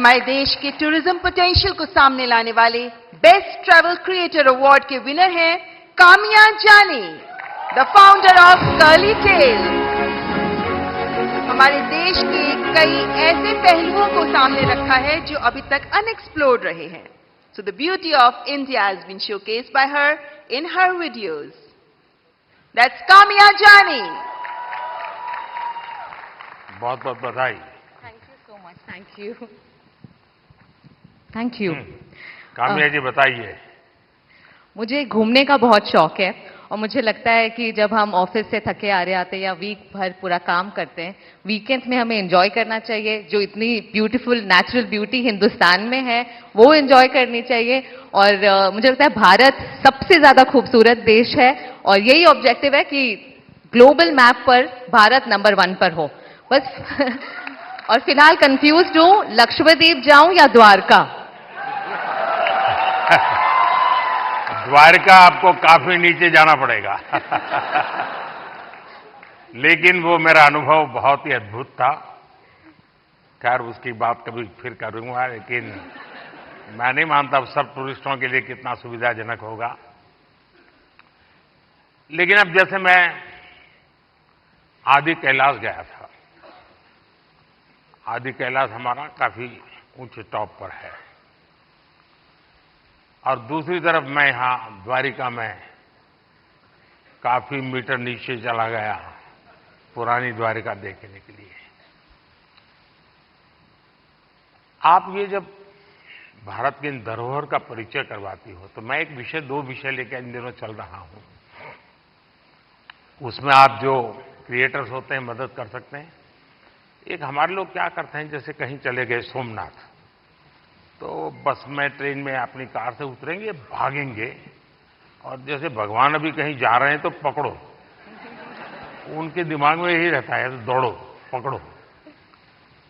हमारे देश के टूरिज्म पोटेंशियल को सामने लाने वाले बेस्ट ट्रैवल क्रिएटर अवार्ड के विनर हैं Kamiya Jani, the founder of Curly Tale. हमारे देश के कई ऐसे पहलुओं को सामने रखा है जो अभी तक अनएक्सप्लोर्ड रहे हैं। So the beauty of India has been showcased by her in her videos. That's Kamiya Jani. बहुत बहुत बधाई। Thank you so much. Thank you. Thank you. Kamiya जी बताइए। मुझे घूमने का बहुत शौक है और मुझे लगता है कि जब हम ऑफिस से थके आ रहे आते हैं या वीक भर पूरा काम करते हैं, वीकेंड्स में हमें एंजॉय करना चाहिए। जो इतनी ब्यूटीफुल नेचुरल ब्यूटी हिंदुस्तान में है वो एंजॉय करनी चाहिए। और मुझे लगता है भारत सबसे ज्यादा खूबसूरत देश है और यही ऑब्जेक्टिव है कि ग्लोबल मैप पर भारत नंबर 1 पर हो बस। और फिलहाल कंफ्यूज्ड हूं, लक्षद्वीप जाऊं या द्वारका? द्वारका आपको काफी नीचे जाना पड़ेगा। लेकिन वो मेरा अनुभव बहुत ही अद्भुत था। खैर उसकी बात कभी फिर करूंगा, लेकिन मैं नहीं मानता सब टूरिस्टों के लिए कितना सुविधाजनक होगा। लेकिन अब जैसे मैं आदि कैलाश गया था, आदि कैलाश हमारा काफी ऊंचे टॉप पर है, और दूसरी तरफ मैं यहां द्वारिका में काफी मीटर नीचे चला गया पुरानी द्वारिका देखने के लिए। आप ये जब भारत की इन धरोहर का परिचय करवाती हो तो मैं दो विषय लेकर इन दिनों चल रहा हूं। उसमें आप जो क्रिएटर्स होते हैं मदद कर सकते हैं। एक हमारे लोग क्या करते हैं, जैसे कहीं चले गए सोमनाथ, तो बस में ट्रेन में अपनी कार से उतरेंगे, भागेंगे, और जैसे भगवान अभी कहीं जा रहे हैं तो पकड़ो। उनके दिमाग में यही रहता है, तो दौड़ो पकड़ो,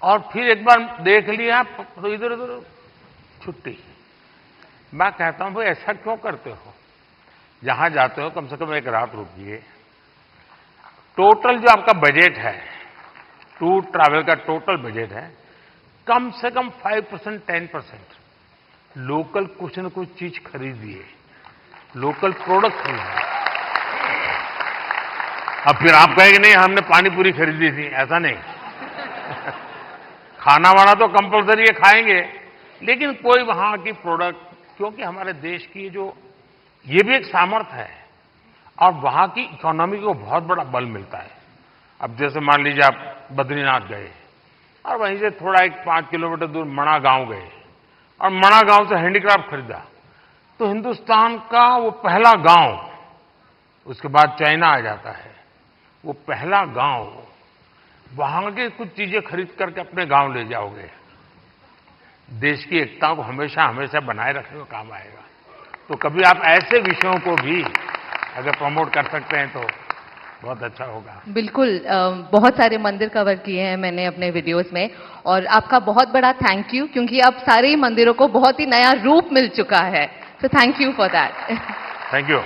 और फिर एक बार देख लिया तो इधर उधर छुट्टी। मैं कहता हूं भाई ऐसा क्यों करते हो? जहां जाते हो कम से कम एक रात रुकिए। टोटल जो आपका बजट है, टूर ट्रैवल का टोटल बजट है, कम से कम 5% 10% लोकल कुछ न कुछ चीज खरीदिए, लोकल प्रोडक्ट खरीदिए। अब फिर आप कहेंगे नहीं हमने पानी पूरी खरीदी थी, ऐसा नहीं। खाना वाना तो कंपलसरी है, खाएंगे, लेकिन कोई वहां की प्रोडक्ट, क्योंकि हमारे देश की ये भी एक सामर्थ्य है और वहां की इकोनॉमी को बहुत बड़ा बल मिलता है। अब जैसे मान लीजिए आप बद्रीनाथ गए और वहीं से थोड़ा 5 किलोमीटर दूर मणा गांव गए और मणा गांव से हैंडीक्राफ्ट खरीदा, तो हिंदुस्तान का वो पहला गांव, उसके बाद चाइना आ जाता है, वो पहला गांव, वहां के कुछ चीजें खरीद करके अपने गांव ले जाओगे, देश की एकता को हमेशा हमेशा बनाए रखने का काम आएगा। तो कभी आप ऐसे विषयों को भी अगर प्रमोट कर सकते हैं तो बहुत अच्छा होगा। बिल्कुल। बहुत सारे मंदिर कवर किए हैं मैंने अपने वीडियोस में, और आपका बहुत बड़ा थैंक यू, क्योंकि अब सारे ही मंदिरों को बहुत ही नया रूप मिल चुका है। So thank you for that. Thank you.